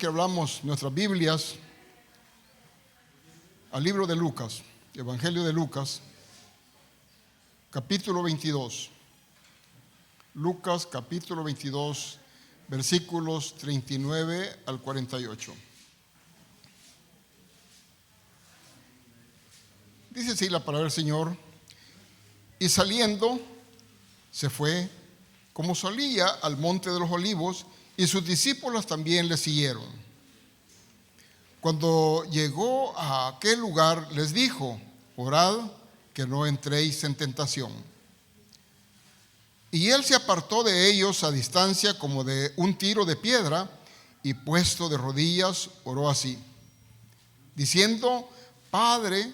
que abramos nuestras Biblias al libro de Lucas, Evangelio de Lucas, capítulo 22. Lucas, capítulo 22, versículos 39 al 48. Dice así la palabra del Señor: y saliendo, se fue, como solía, al monte de los olivos, y sus discípulos también le siguieron. Cuando llegó a aquel lugar, les dijo: orad que no entréis en tentación. Y él se apartó de ellos a distancia como de un tiro de piedra, y puesto de rodillas, oró así, diciendo: Padre,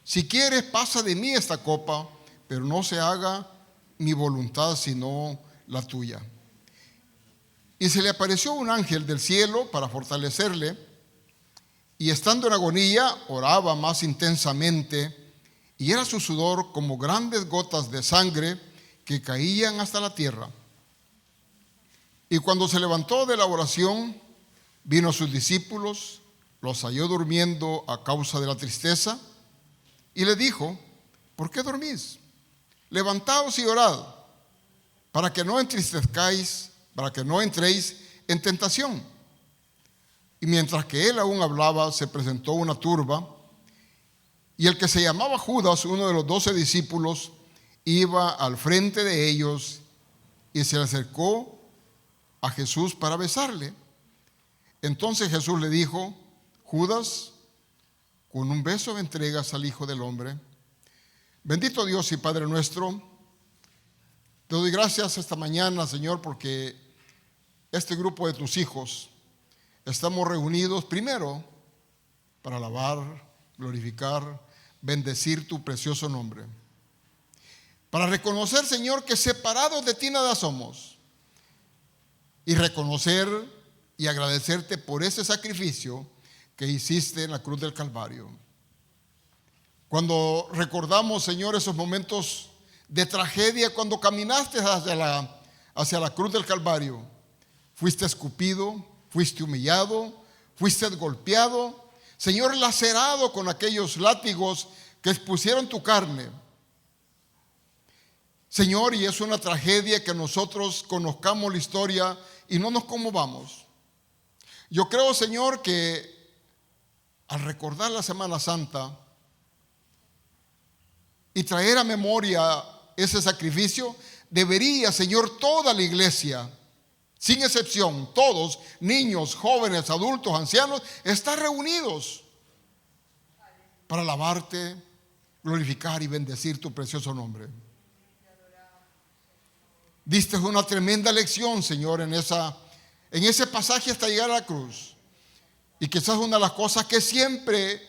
si quieres, pasa de mí esta copa, pero no se haga mi voluntad sino la tuya. Y se le apareció un ángel del cielo para fortalecerle, y estando en agonía oraba más intensamente, y era su sudor como grandes gotas de sangre que caían hasta la tierra. Y cuando se levantó de la oración, vino a sus discípulos, los halló durmiendo a causa de la tristeza, y le dijo: ¿por qué dormís? Levantaos y orad, para que no entristezcáis, para que no entréis en tentación. Y mientras que él aún hablaba, se presentó una turba, y el que se llamaba Judas, uno de los 12 discípulos, iba al frente de ellos, y se le acercó a Jesús para besarle. Entonces Jesús le dijo: Judas, con un beso me entregas al Hijo del Hombre. Bendito Dios y Padre nuestro, te doy gracias esta mañana, Señor, porque este grupo de tus hijos estamos reunidos primero para alabar, glorificar, bendecir tu precioso nombre. Para reconocer, Señor, que separados de ti nada somos. Y reconocer y agradecerte por ese sacrificio que hiciste en la cruz del Calvario. Cuando recordamos, Señor, esos momentos de tragedia, cuando caminaste hacia la cruz del Calvario, fuiste escupido, fuiste humillado, fuiste golpeado, Señor, lacerado con aquellos látigos que expusieron tu carne. Señor, y es una tragedia que nosotros conozcamos la historia y no nos conmovamos. Yo creo, Señor, que al recordar la Semana Santa y traer a memoria ese sacrificio, debería, Señor, toda la iglesia, sin excepción, todos, niños, jóvenes, adultos, ancianos, estar reunidos para alabarte, glorificar y bendecir tu precioso nombre. Diste una tremenda lección, Señor, en ese pasaje hasta llegar a la cruz. Y quizás una de las cosas que siempre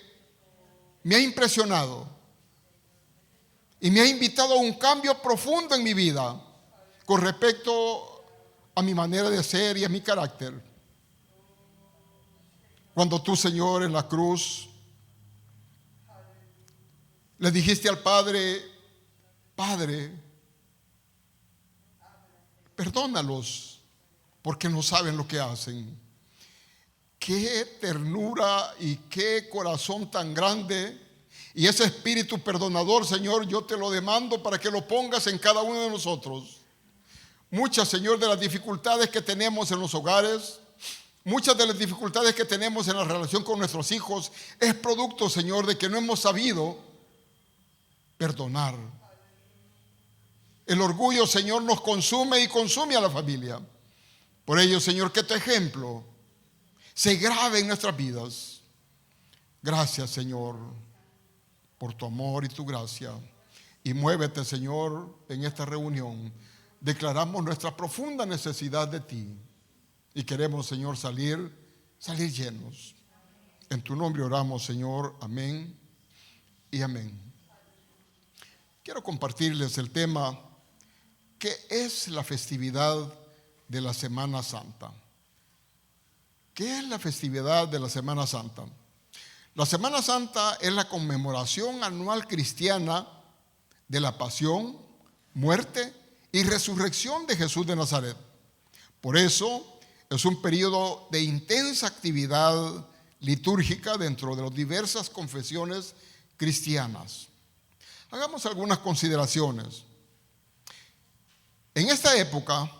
me ha impresionado y me ha invitado a un cambio profundo en mi vida con respecto a mi manera de ser y a mi carácter. Cuando tú, Señor, en la cruz le dijiste al Padre: Padre, perdónalos porque no saben lo que hacen. Qué ternura y qué corazón tan grande. Y ese espíritu perdonador, Señor, yo te lo demando para que lo pongas en cada uno de nosotros. Muchas, Señor, de las dificultades que tenemos en los hogares, muchas de las dificultades que tenemos en la relación con nuestros hijos, es producto, Señor, de que no hemos sabido perdonar. El orgullo, Señor, nos consume y consume a la familia. Por ello, Señor, que tu ejemplo se grabe en nuestras vidas. Gracias, Señor, por tu amor y tu gracia. Y muévete, Señor, en esta reunión. Declaramos nuestra profunda necesidad de ti. Y queremos, Señor, salir llenos. En tu nombre oramos, Señor. Amén y amén. Quiero compartirles el tema: ¿qué es la festividad de la Semana Santa? ¿Qué es la festividad de la Semana Santa? La Semana Santa es la conmemoración anual cristiana de la pasión, muerte y resurrección de Jesús de Nazaret. Por eso es un periodo de intensa actividad litúrgica dentro de las diversas confesiones cristianas. Hagamos algunas consideraciones. En esta época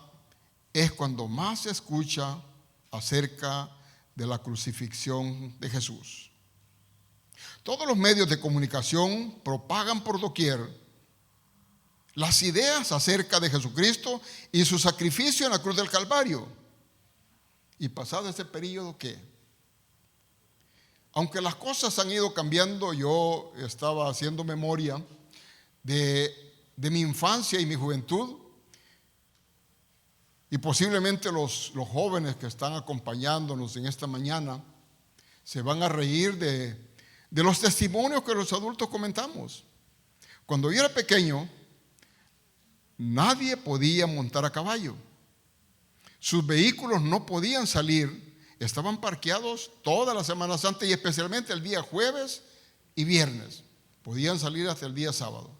es cuando más se escucha acerca de la crucifixión de Jesús. Todos los medios de comunicación propagan por doquier las ideas acerca de Jesucristo y su sacrificio en la cruz del Calvario. Y pasado ese periodo, ¿qué? Aunque las cosas han ido cambiando, yo estaba haciendo memoria de mi infancia y mi juventud, y posiblemente los jóvenes que están acompañándonos en esta mañana se van a reír de los testimonios que los adultos comentamos. Cuando yo era pequeño, nadie podía montar a caballo. Sus vehículos no podían salir, estaban parqueados toda la Semana Santa y especialmente el día jueves y viernes. Podían salir hasta el día sábado.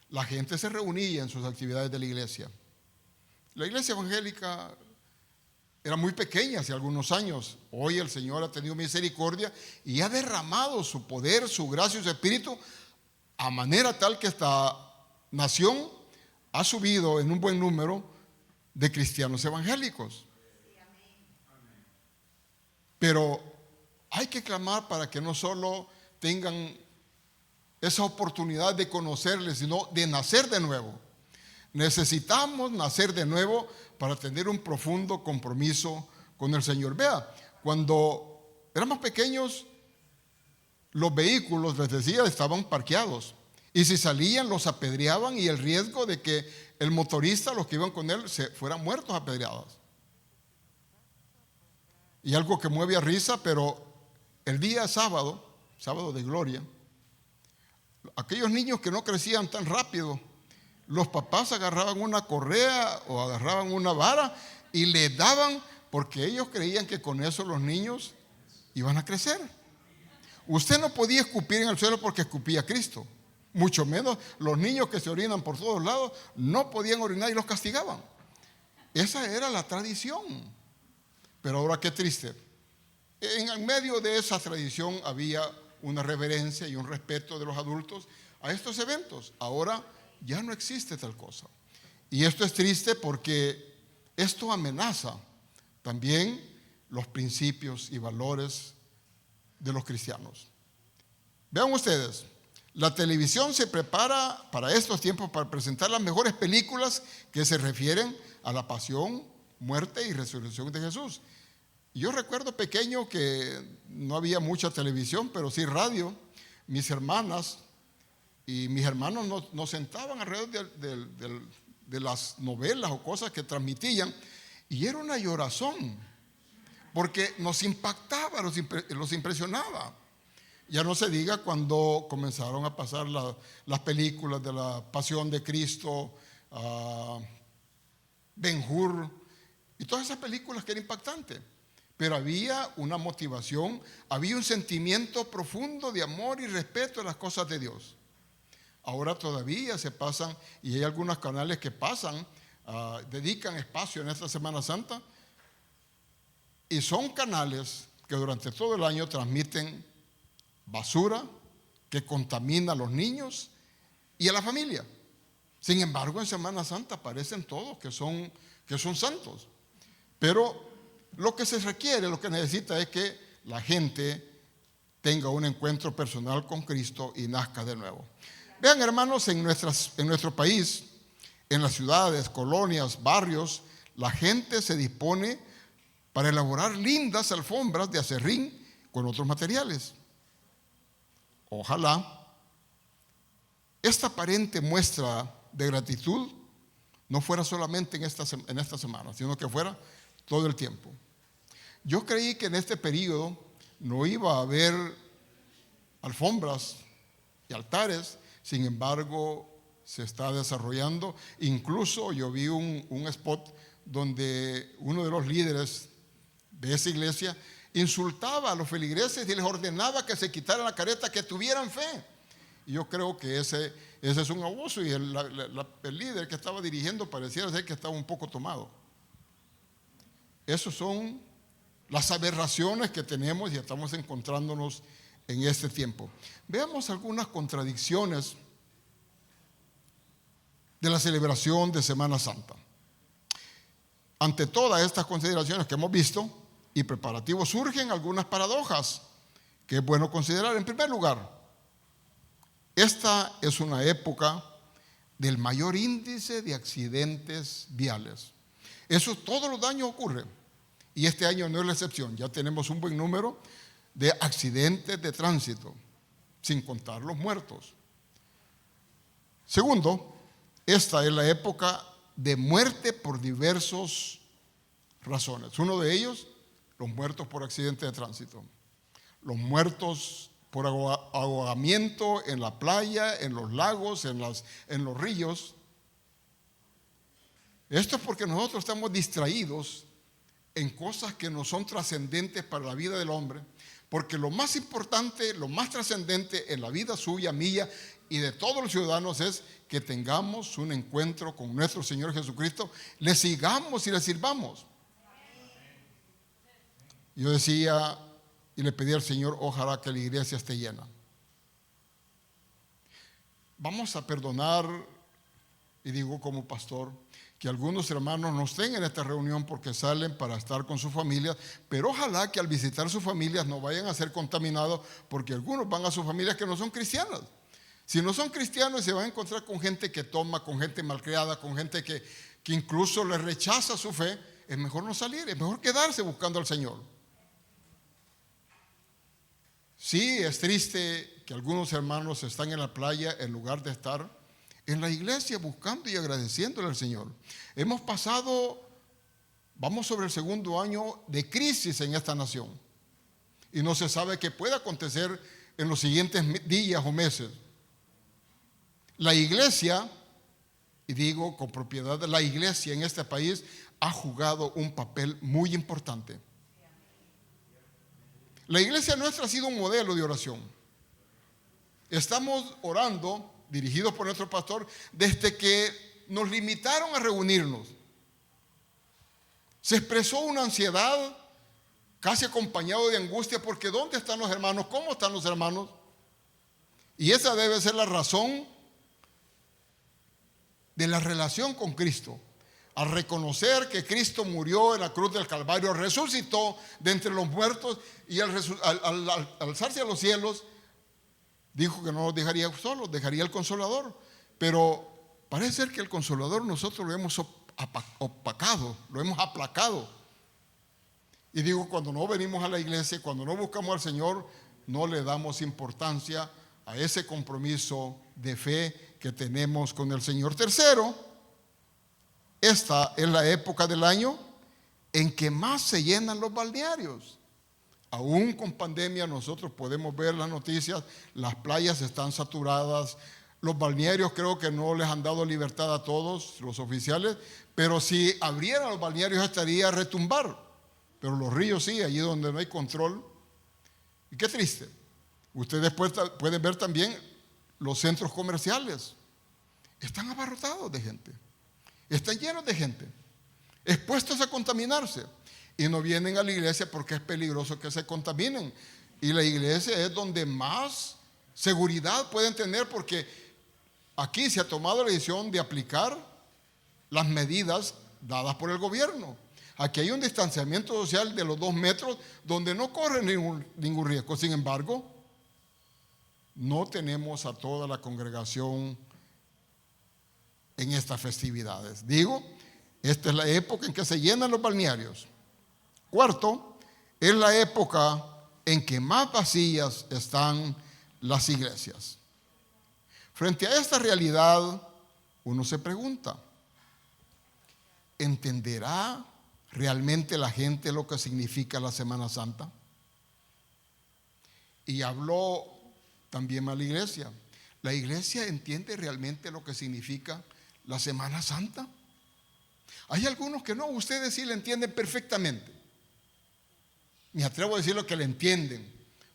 La gente se reunía en sus actividades de la iglesia. La iglesia evangélica era muy pequeña hace algunos años. Hoy el Señor ha tenido misericordia y ha derramado su poder, su gracia y su espíritu a manera tal que esta nación ha subido en un buen número de cristianos evangélicos. Pero hay que clamar para que no solo tengan esa oportunidad de conocerles, sino de nacer de nuevo. Necesitamos nacer de nuevo para tener un profundo compromiso con el Señor. Vea, cuando éramos pequeños, los vehículos, les decía, estaban parqueados. Y si salían, los apedreaban y el riesgo de que el motorista, los que iban con él, se fueran muertos apedreados. Y algo que mueve a risa, pero el día sábado, sábado de gloria, aquellos niños que no crecían tan rápido, los papás agarraban una correa o agarraban una vara y le daban, porque ellos creían que con eso los niños iban a crecer. Usted no podía escupir en el suelo porque escupía a Cristo. Mucho menos los niños que se orinan por todos lados no podían orinar y los castigaban. Esa era la tradición. Pero ahora qué triste. En medio de esa tradición había una reverencia y un respeto de los adultos a estos eventos. Ahora ya no existe tal cosa. Y esto es triste porque esto amenaza también los principios y valores de los cristianos. Vean ustedes, la televisión se prepara para estos tiempos para presentar las mejores películas que se refieren a la pasión, muerte y resurrección de Jesús. Y yo recuerdo pequeño que no había mucha televisión, pero sí radio. Mis hermanas y mis hermanos nos sentaban alrededor de las novelas o cosas que transmitían, y era una llorazón, porque nos impactaba, los impresionaba. Ya no se diga cuando comenzaron a pasar las películas de la Pasión de Cristo, Ben-Hur, y todas esas películas que eran impactantes. Pero había una motivación, había un sentimiento profundo de amor y respeto a las cosas de Dios. Ahora todavía se pasan, y hay algunos canales que pasan, dedican espacio en esta Semana Santa, y son canales que durante todo el año transmiten basura que contamina a los niños y a la familia. Sin embargo, en Semana Santa aparecen todos que son santos. Pero lo que se requiere, lo que necesita es que la gente tenga un encuentro personal con Cristo y nazca de nuevo. Vean, hermanos, en nuestro país, en las ciudades, colonias, barrios, la gente se dispone para elaborar lindas alfombras de acerrín con otros materiales. Ojalá esta aparente muestra de gratitud no fuera solamente en esta semana, sino que fuera todo el tiempo. Yo creí que en este periodo no iba a haber alfombras y altares, sin embargo se está desarrollando. Incluso yo vi un spot donde uno de los líderes de esa iglesia insultaba a los feligreses y les ordenaba que se quitaran la careta, que tuvieran fe. Y yo creo que ese es un abuso, y el líder que estaba dirigiendo pareciera ser que estaba un poco tomado. Esas son las aberraciones que tenemos y estamos encontrándonos en este tiempo. Veamos algunas contradicciones de la celebración de Semana Santa. Ante todas estas consideraciones que hemos visto y preparativos, surgen algunas paradojas que es bueno considerar. En primer lugar, esta es una época del mayor índice de accidentes viales. Eso todos los años ocurre y este año no es la excepción. Ya tenemos un buen número de accidentes de tránsito, sin contar los muertos. Segundo, esta es la época de muerte por diversas razones. Uno de ellos, los muertos por accidente de tránsito, los muertos por ahogamiento en la playa, en los lagos, en los ríos. Esto es porque nosotros estamos distraídos en cosas que no son trascendentes para la vida del hombre, porque lo más importante, lo más trascendente en la vida suya, mía y de todos los ciudadanos es que tengamos un encuentro con nuestro Señor Jesucristo, le sigamos y le sirvamos. Yo decía y le pedí al Señor, ojalá que la iglesia esté llena. Vamos a perdonar, y digo como pastor, que algunos hermanos no estén en esta reunión porque salen para estar con sus familias, pero ojalá que al visitar sus familias no vayan a ser contaminados, porque algunos van a sus familias que no son cristianas. Si no son cristianos, se van a encontrar con gente que toma, con gente malcriada, con gente que incluso les rechaza su fe. Es mejor no salir, es mejor quedarse buscando al Señor. Sí, es triste que algunos hermanos están en la playa en lugar de estar en la iglesia buscando y agradeciéndole al Señor. Vamos sobre el segundo año de crisis en esta nación y no se sabe qué puede acontecer en los siguientes días o meses. La iglesia, y digo con propiedad, la iglesia en este país ha jugado un papel muy importante. La iglesia nuestra ha sido un modelo de oración. Estamos orando, dirigidos por nuestro pastor, desde que nos limitaron a reunirnos. Se expresó una ansiedad casi acompañado de angustia, porque ¿dónde están los hermanos? ¿Cómo están los hermanos? Y esa debe ser la razón de la relación con Cristo. Al reconocer que Cristo murió en la cruz del Calvario, resucitó de entre los muertos y al alzarse a los cielos, dijo que no nos dejaría solos, dejaría el Consolador. Pero parece ser que el Consolador nosotros lo hemos opacado, lo hemos aplacado. Y digo, cuando no venimos a la iglesia, cuando no buscamos al Señor, no le damos importancia a ese compromiso de fe que tenemos con el Señor. Tercero, esta es la época del año en que más se llenan los balnearios. Aún con pandemia nosotros podemos ver las noticias, las playas están saturadas, los balnearios creo que no les han dado libertad a todos los oficiales, pero si abrieran los balnearios estaría a retumbar, pero los ríos sí, allí donde no hay control. Y qué triste. Ustedes pueden ver también los centros comerciales, están abarrotados de gente. Están llenos de gente, expuestos a contaminarse, y no vienen a la iglesia porque es peligroso que se contaminen. Y la iglesia es donde más seguridad pueden tener, porque aquí se ha tomado la decisión de aplicar las medidas dadas por el gobierno. Aquí hay un distanciamiento social de los 2 metros donde no corre ningún riesgo. Sin embargo, no tenemos a toda la congregación en estas festividades. Digo, esta es la época en que se llenan los balnearios. Cuarto, es la época en que más vacías están las iglesias. Frente a esta realidad, uno se pregunta, ¿entenderá realmente la gente lo que significa la Semana Santa? Y habló también a la iglesia. ¿La iglesia entiende realmente lo que significa la Semana Santa? Hay algunos que no, ustedes sí la entienden perfectamente. Me atrevo a decir lo que le entienden,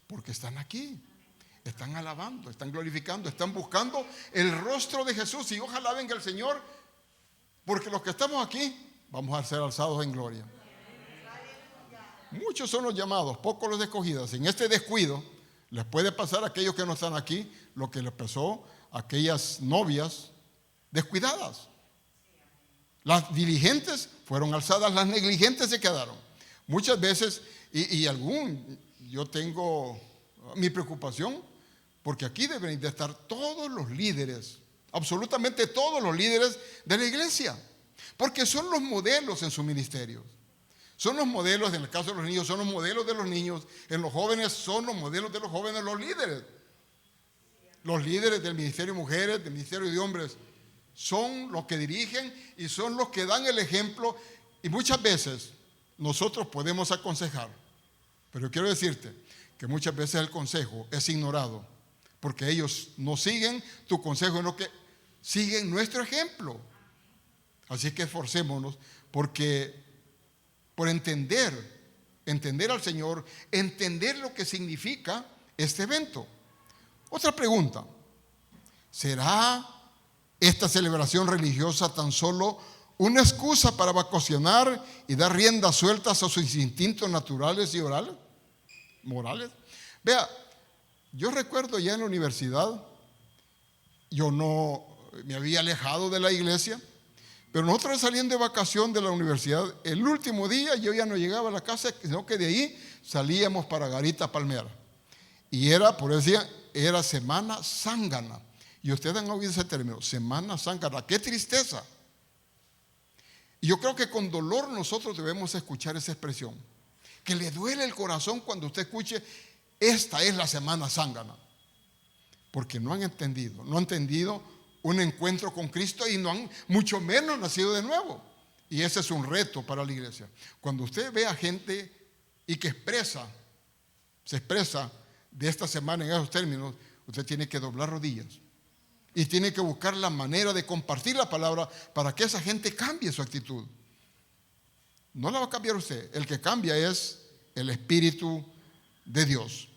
porque están aquí, están alabando, están glorificando, están buscando el rostro de Jesús, y ojalá venga el Señor, porque los que estamos aquí vamos a ser alzados en gloria. Muchos son los llamados, pocos los escogidos. En este descuido les puede pasar a aquellos que no están aquí lo que les pasó a aquellas novias descuidadas. Las diligentes fueron alzadas, las negligentes se quedaron. Muchas veces, yo tengo mi preocupación, porque aquí deben de estar todos los líderes, absolutamente todos los líderes de la iglesia, porque son los modelos en su ministerio. Son los modelos, en el caso de los niños, son los modelos de los niños, en los jóvenes son los modelos de los jóvenes, los líderes. Los líderes del ministerio de mujeres, del ministerio de hombres, son los que dirigen y son los que dan el ejemplo. Y muchas veces nosotros podemos aconsejar, pero yo quiero decirte que muchas veces el consejo es ignorado, porque ellos no siguen tu consejo, sino que siguen nuestro ejemplo. Así que esforcémonos por entender al Señor, entender lo que significa este evento. Otra pregunta: ¿será esta celebración religiosa tan solo una excusa para vacacionar y dar riendas sueltas a sus instintos naturales y morales? Vea, yo recuerdo ya en la universidad, yo no me había alejado de la iglesia, pero nosotros saliendo de vacación de la universidad, el último día yo ya no llegaba a la casa, sino que de ahí salíamos para Garita Palmera. Y por eso decía, era Semana Zángana. Y ustedes han oído ese término, Semana Zángana. ¡Qué tristeza! Y yo creo que con dolor nosotros debemos escuchar esa expresión. Que le duele el corazón cuando usted escuche, esta es la Semana Zángana. Porque no han entendido un encuentro con Cristo y no han mucho menos nacido de nuevo. Y ese es un reto para la iglesia. Cuando usted ve a gente y que se expresa de esta semana en esos términos, usted tiene que doblar rodillas y tiene que buscar la manera de compartir la palabra para que esa gente cambie su actitud. No la va a cambiar usted, el que cambia es el Espíritu de Dios.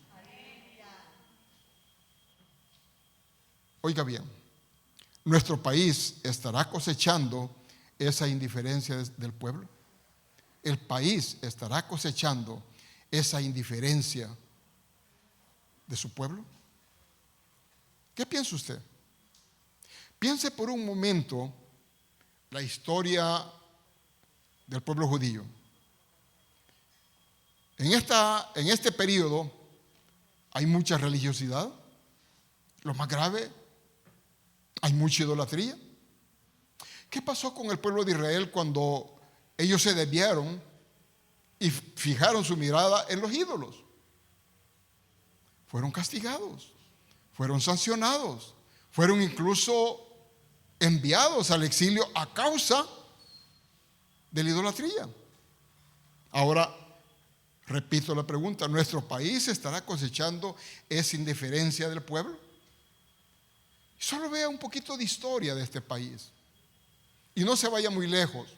Oiga bien, nuestro país estará cosechando esa indiferencia del pueblo. El país estará cosechando esa indiferencia de su pueblo. ¿Qué piensa usted? Piense por un momento la historia del pueblo judío. En este periodo hay mucha religiosidad. Lo más grave, hay mucha idolatría. ¿Qué pasó con el pueblo de Israel cuando ellos se desviaron y fijaron su mirada en los ídolos? Fueron castigados, fueron sancionados, fueron incluso enviados al exilio a causa de la idolatría. Ahora, repito la pregunta, ¿nuestro país estará cosechando esa indiferencia del pueblo? Solo vea un poquito de historia de este país y no se vaya muy lejos.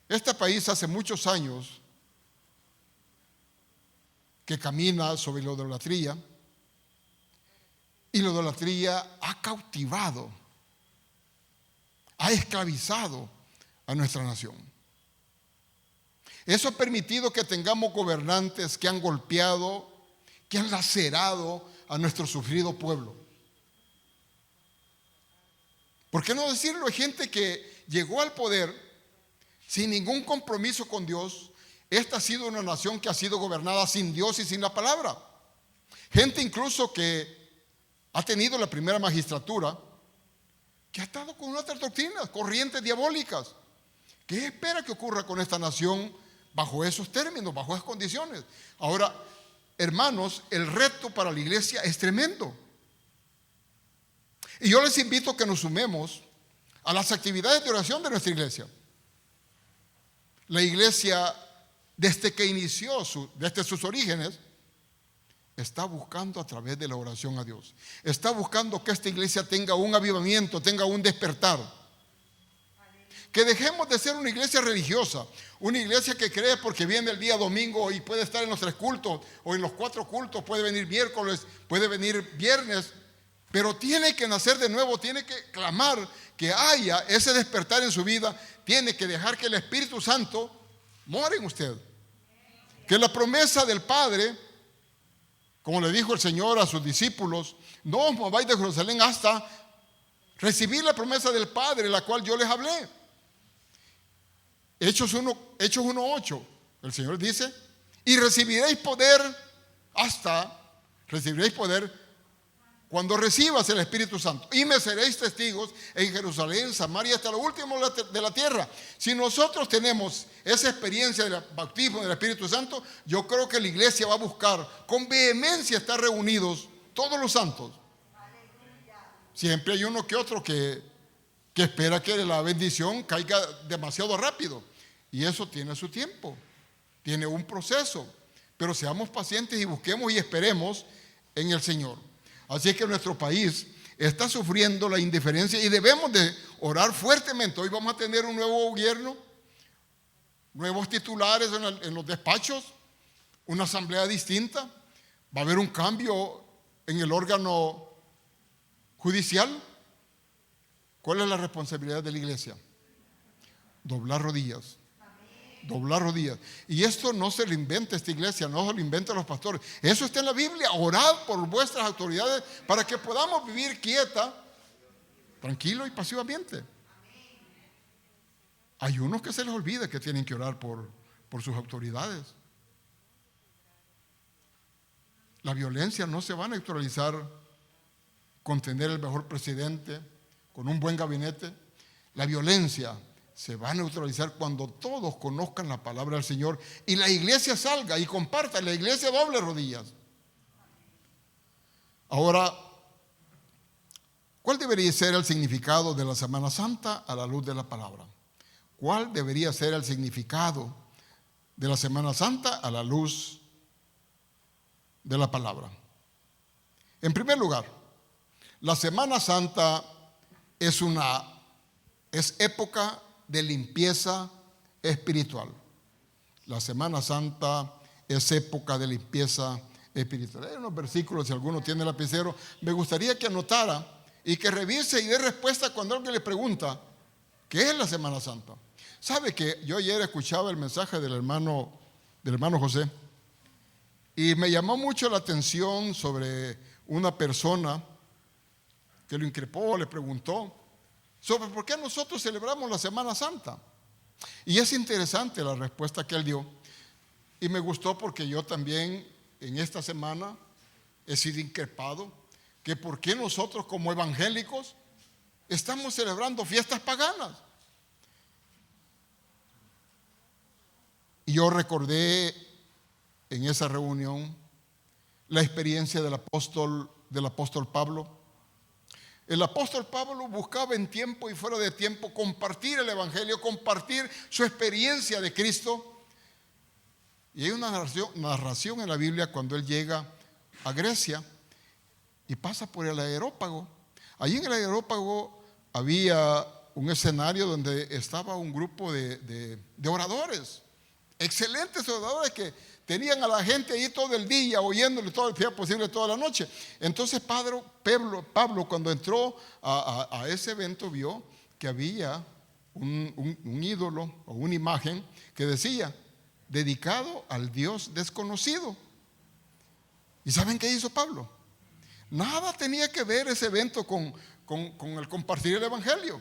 Este país hace muchos años que camina sobre la idolatría, y la idolatría ha cautivado, ha esclavizado a nuestra nación. Eso ha permitido que tengamos gobernantes que han golpeado, que han lacerado a nuestro sufrido pueblo. ¿Por qué no decirlo? Hay gente que llegó al poder sin ningún compromiso con Dios. Esta ha sido una nación que ha sido gobernada sin Dios y sin la palabra. Gente incluso que ha tenido la primera magistratura, que ha estado con otras doctrinas, corrientes diabólicas. ¿Qué espera que ocurra con esta nación bajo esos términos, bajo esas condiciones? Ahora, hermanos, el reto para la iglesia es tremendo. Y yo les invito a que nos sumemos a las actividades de oración de nuestra iglesia. La iglesia, desde que inició, desde sus orígenes, está buscando a través de la oración a Dios. Está buscando que esta iglesia tenga un avivamiento, tenga un despertar. Que dejemos de ser una iglesia religiosa, una iglesia que cree porque viene el día domingo y puede estar en los 3 cultos o en los 4 cultos, puede venir miércoles, puede venir viernes, pero tiene que nacer de nuevo, tiene que clamar que haya ese despertar en su vida, tiene que dejar que el Espíritu Santo More en usted. Que la promesa del Padre, como le dijo el Señor a sus discípulos, no os mováis de Jerusalén hasta recibir la promesa del Padre, la cual yo les hablé. Hechos 1:8, el Señor dice, y recibiréis poder cuando recibas el Espíritu Santo, y me seréis testigos en Jerusalén, Samaria, hasta lo último de la tierra. Si nosotros tenemos esa experiencia del bautismo del Espíritu Santo, yo creo que la iglesia va a buscar con vehemencia estar reunidos todos los santos. Siempre hay uno que otro que espera que la bendición caiga demasiado rápido, y eso tiene su tiempo, tiene un proceso, pero seamos pacientes y busquemos y esperemos en el Señor. Así es que nuestro país está sufriendo la indiferencia y debemos de orar fuertemente. Hoy vamos a tener un nuevo gobierno, nuevos titulares en los despachos, una asamblea distinta, va a haber un cambio en el órgano judicial. ¿Cuál es la responsabilidad de la iglesia? Doblar rodillas. Doblar rodillas. Y esto no se lo inventa esta iglesia, no se lo inventan los pastores. Eso está en la Biblia. Orad por vuestras autoridades para que podamos vivir quieta, tranquilo y pasivamente. Hay unos que se les olvida que tienen que orar por sus autoridades. La violencia no se va a neutralizar con tener el mejor presidente, con un buen gabinete. La violencia se va a neutralizar cuando todos conozcan la palabra del Señor y la iglesia salga y comparta. La iglesia doble rodillas. Ahora, ¿cuál debería ser el significado de la Semana Santa a la luz de la palabra? ¿Cuál debería ser el significado de la Semana Santa a la luz de la palabra? En primer lugar, la Semana Santa es época de limpieza espiritual. La Semana Santa es época de limpieza espiritual. Hay unos versículos, si alguno tiene lapicero, me gustaría que anotara y que revise y dé respuesta cuando alguien le pregunta ¿qué es la Semana Santa? Sabe que yo ayer escuchaba el mensaje del hermano José y me llamó mucho la atención sobre una persona que lo increpó, le preguntó sobre por qué nosotros celebramos la Semana Santa. Y es interesante la respuesta que él dio. Y me gustó porque yo también en esta semana he sido increpado que por qué nosotros como evangélicos estamos celebrando fiestas paganas. Y yo recordé en esa reunión la experiencia del apóstol Pablo. El apóstol Pablo buscaba en tiempo y fuera de tiempo compartir el evangelio, compartir su experiencia de Cristo. Y hay una narración en la Biblia cuando él llega a Grecia y pasa por el Areópago. Allí en el Areópago había un escenario donde estaba un grupo de oradores, excelentes oradores que tenían a la gente ahí todo el día oyéndole todo el tiempo posible, toda la noche. Entonces Pablo cuando entró a ese evento vio que había un ídolo o una imagen que decía dedicado al Dios desconocido. ¿Y saben qué hizo Pablo? Nada tenía que ver ese evento con el compartir el evangelio,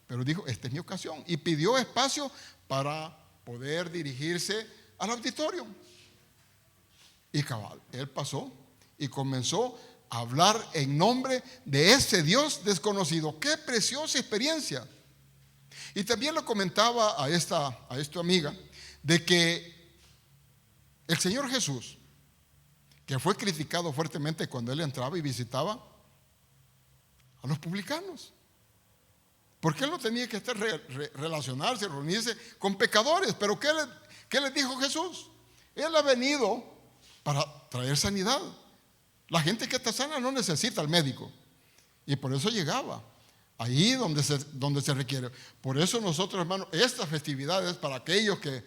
pero dijo, esta es mi ocasión, y pidió espacio para poder dirigirse al auditorio. Y cabal, él pasó y comenzó a hablar en nombre de ese Dios desconocido. ¡Qué preciosa experiencia! Y también lo comentaba a esta amiga de que el Señor Jesús, que fue criticado fuertemente cuando él entraba y visitaba a los publicanos, porque él no tenía que estar relacionarse, reunirse con pecadores. Pero ¿qué les dijo Jesús? Él ha venido para traer sanidad. La gente que está sana no necesita al médico, y por eso llegaba ahí donde se requiere. Por eso nosotros, hermanos, estas festividades, para aquellos que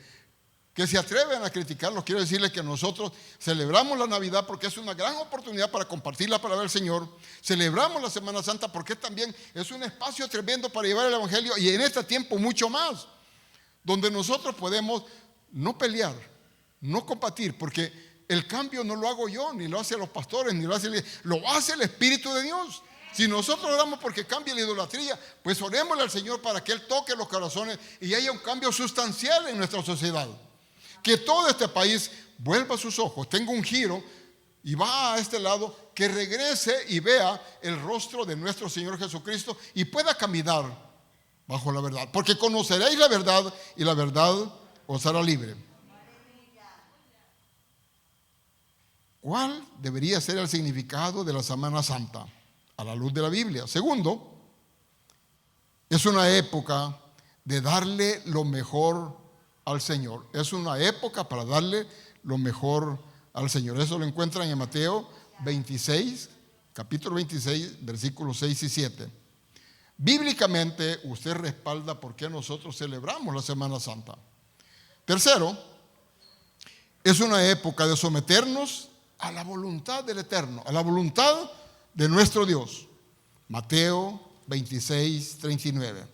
se atreven a criticarlos, quiero decirles que nosotros celebramos la Navidad porque es una gran oportunidad para compartir la palabra del Señor. Celebramos la Semana Santa porque también es un espacio tremendo para llevar el evangelio, y en este tiempo mucho más, donde nosotros podemos no pelear, no combatir, porque el cambio no lo hago yo, ni lo hacen los pastores, ni lo hace el Espíritu de Dios. Si nosotros oramos porque cambie la idolatría, pues orémosle al Señor para que Él toque los corazones y haya un cambio sustancial en nuestra sociedad. Que todo este país vuelva sus ojos, tenga un giro y va a este lado, que regrese y vea el rostro de nuestro Señor Jesucristo y pueda caminar bajo la verdad. Porque conoceréis la verdad y la verdad os hará libre. ¿Cuál debería ser el significado de la Semana Santa a la luz de la Biblia? Segundo, es una época de darle lo mejor al Señor. Es una época para darle lo mejor al Señor. Eso lo encuentran en Mateo 26, capítulo 26, versículos 6 y 7. Bíblicamente, usted respalda por qué nosotros celebramos la Semana Santa. Tercero, es una época de someternos a la voluntad del Eterno, a la voluntad de nuestro Dios. Mateo 26, 39.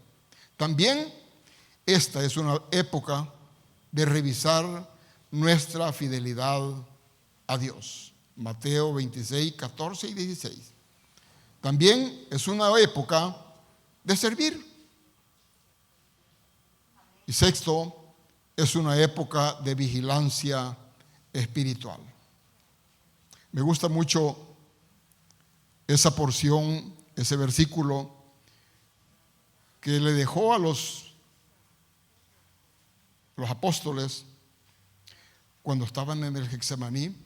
También esta es una época de revisar nuestra fidelidad a Dios. Mateo 26, 14 y 16. También es una época de servir. Y sexto, es una época de vigilancia espiritual. Me gusta mucho esa porción, ese versículo que le dejó a los apóstoles cuando estaban en el Getsemaní,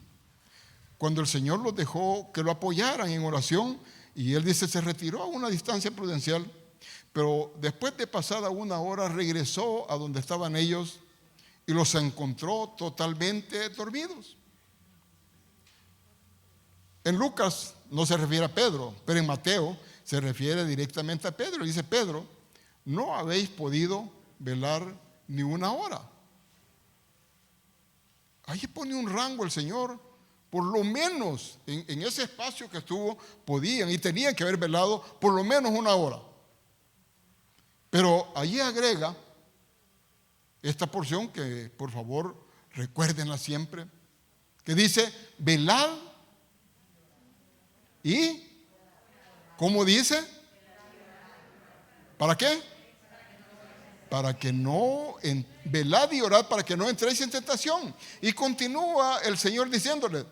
cuando el Señor los dejó que lo apoyaran en oración, y él dice, se retiró a una distancia prudencial, pero después de pasada una hora regresó a donde estaban ellos y los encontró totalmente dormidos. En Lucas no se refiere a Pedro, pero en Mateo se refiere directamente a Pedro. Dice, Pedro, no habéis podido velar ni una hora. Ahí pone un rango el Señor. Por lo menos en ese espacio que estuvo, podían y tenían que haber velado por lo menos una hora. Pero allí agrega esta porción que por favor recuérdenla siempre, que dice, velad y, ¿cómo dice? ¿Para qué? Para que no, velad y orad para que no entréis en tentación. Y continúa el Señor diciéndole,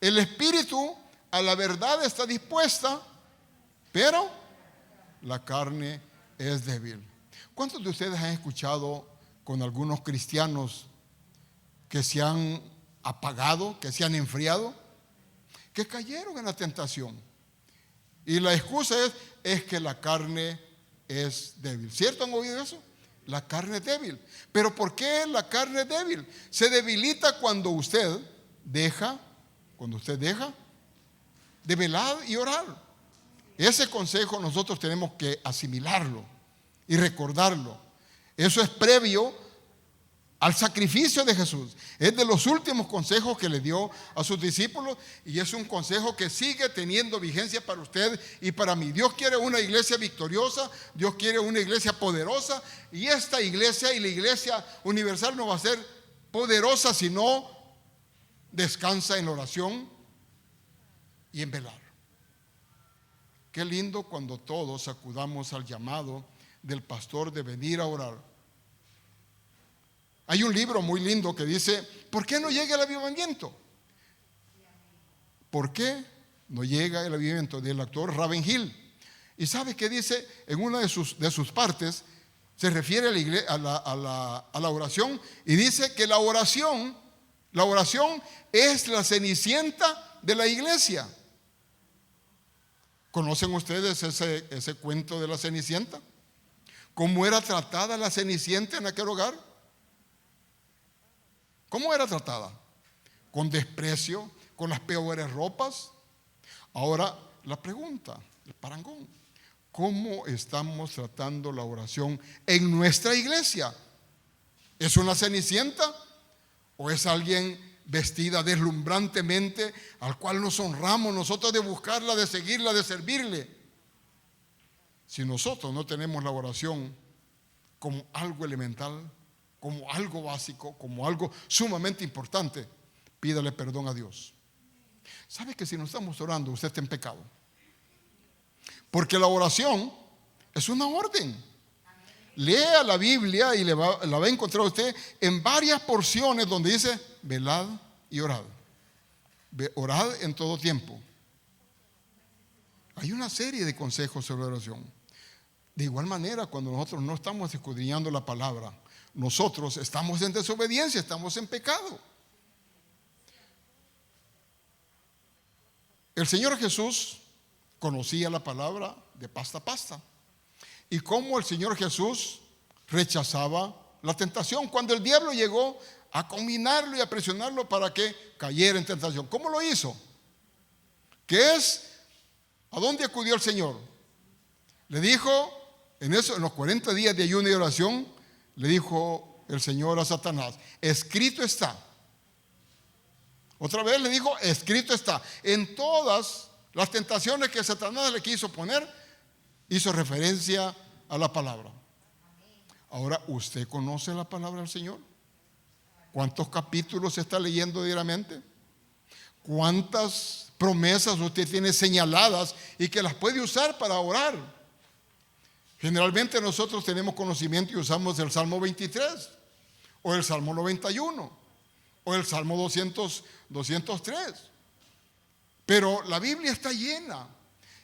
el espíritu a la verdad está dispuesta, pero la carne es débil. ¿Cuántos de ustedes han escuchado con algunos cristianos que se han apagado, que se han enfriado, que cayeron en la tentación? Y la excusa es que la carne es débil. ¿Cierto? ¿Han oído eso? La carne es débil. ¿Pero por qué la carne es débil? Se debilita cuando usted deja de velar y orar. Ese consejo nosotros tenemos que asimilarlo y recordarlo. Eso es previo al sacrificio de Jesús. Es de los últimos consejos que le dio a sus discípulos y es un consejo que sigue teniendo vigencia para usted y para mí. Dios quiere una iglesia victoriosa, Dios quiere una iglesia poderosa, y esta iglesia y la iglesia universal no va a ser poderosa si no descansa en la oración y en velar. Qué lindo cuando todos acudamos al llamado del pastor de venir a orar. Hay un libro muy lindo que dice, ¿por qué no llega el avivamiento? ¿Por qué no llega el avivamiento? Del actor Ravenhill. ¿Y sabe qué dice? En una de sus partes se refiere a la oración y dice que la oración es la cenicienta de la iglesia. ¿Conocen ustedes ese cuento de la cenicienta? ¿Cómo era tratada la cenicienta en aquel hogar? ¿Cómo era tratada? Con desprecio, con las peores ropas. Ahora la pregunta, el parangón, ¿cómo estamos tratando la oración en nuestra iglesia? ¿Es una cenicienta o es alguien vestida deslumbrantemente al cual nos honramos nosotros de buscarla, de seguirla, de servirle? Si nosotros no tenemos la oración como algo elemental, como algo básico, como algo sumamente importante, pídale perdón a Dios. ¿Sabe que si no estamos orando, usted está en pecado? Porque la oración es una orden. Lea la Biblia y la va a encontrar usted en varias porciones donde dice, velad y orad. Orad en todo tiempo. Hay una serie de consejos sobre oración. De igual manera, cuando nosotros no estamos escudriñando la palabra, nosotros estamos en desobediencia, estamos en pecado. El Señor Jesús conocía la palabra de pasta a pasta. Y cómo el Señor Jesús rechazaba la tentación cuando el diablo llegó a combinarlo y a presionarlo para que cayera en tentación. ¿Cómo lo hizo? ¿Qué es? ¿A dónde acudió el Señor? Le dijo, en los 40 días de ayuno y oración, le dijo el Señor a Satanás, escrito está. Otra vez le dijo, escrito está. En todas las tentaciones que Satanás le quiso poner, hizo referencia a la palabra. Ahora, ¿usted conoce la palabra del Señor? ¿Cuántos capítulos está leyendo diariamente? ¿Cuántas promesas usted tiene señaladas y que las puede usar para orar? Generalmente nosotros tenemos conocimiento y usamos el Salmo 23 o el Salmo 91 o el Salmo 203. Pero la Biblia está llena.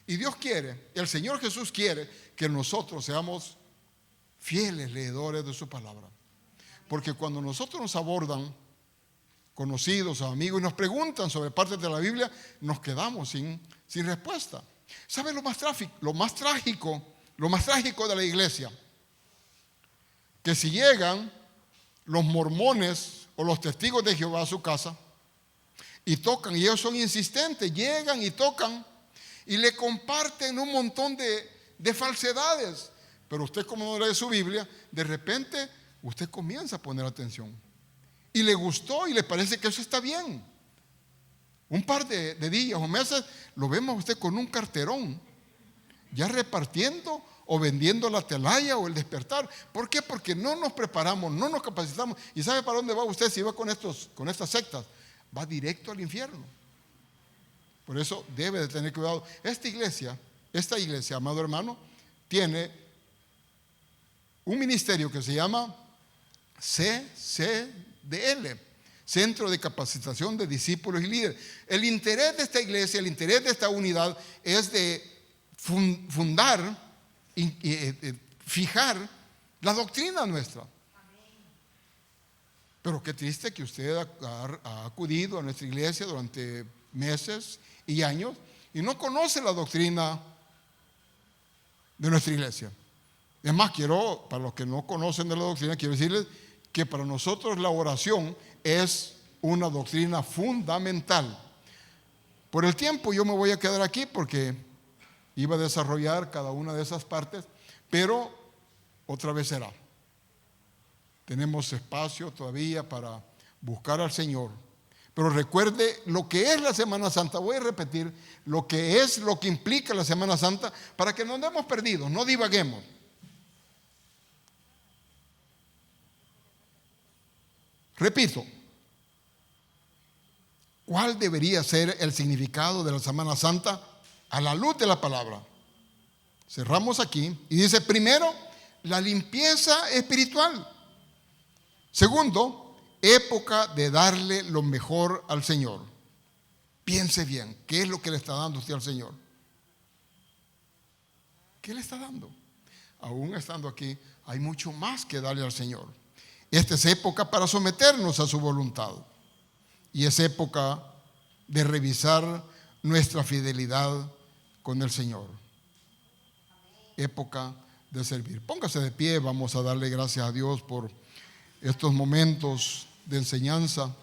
Y Dios quiere, el Señor Jesús quiere que nosotros seamos fieles leedores de su palabra. Porque cuando nosotros nos abordan conocidos o amigos y nos preguntan sobre partes de la Biblia, nos quedamos sin respuesta. ¿Sabe lo más trágico de la iglesia? Que si llegan los mormones o los testigos de Jehová a su casa y tocan, y ellos son insistentes, llegan y tocan y le comparten un montón de falsedades. Pero usted, como no lee su Biblia, de repente usted comienza a poner atención. Y le gustó y le parece que eso está bien. Un par de días o meses lo vemos a usted con un carterón, ya repartiendo o vendiendo la atalaya o el despertar. ¿Por qué? Porque no nos preparamos, no nos capacitamos. ¿Y sabe para dónde va usted si va con estas sectas? Va directo al infierno. Por eso debe de tener cuidado. Esta iglesia, amado hermano, tiene un ministerio que se llama CCDL, Centro de Capacitación de Discípulos y Líderes. El interés de esta iglesia, el interés de esta unidad es de fundar y fijar la doctrina nuestra. Pero qué triste que usted ha acudido a nuestra iglesia durante meses y años y no conoce la doctrina de nuestra iglesia. Es más, para los que no conocen de la doctrina, quiero decirles que para nosotros la oración es una doctrina fundamental. Por el tiempo yo me voy a quedar aquí porque iba a desarrollar cada una de esas partes, pero otra vez será. Tenemos espacio todavía para buscar al Señor. Pero recuerde lo que es la Semana Santa. Voy a repetir lo que implica la Semana Santa para que no andemos perdidos, no divaguemos. Repito, ¿cuál debería ser el significado de la Semana Santa a la luz de la palabra? Cerramos aquí y dice, primero, la limpieza espiritual. Segundo, época de darle lo mejor al Señor. Piense bien, ¿qué es lo que le está dando usted al Señor? ¿Qué le está dando? Aún estando aquí, hay mucho más que darle al Señor. Esta es época para someternos a su voluntad. Y es época de revisar nuestra fidelidad con el Señor. Época de servir. Póngase de pie, vamos a darle gracias a Dios por estos momentos de enseñanza.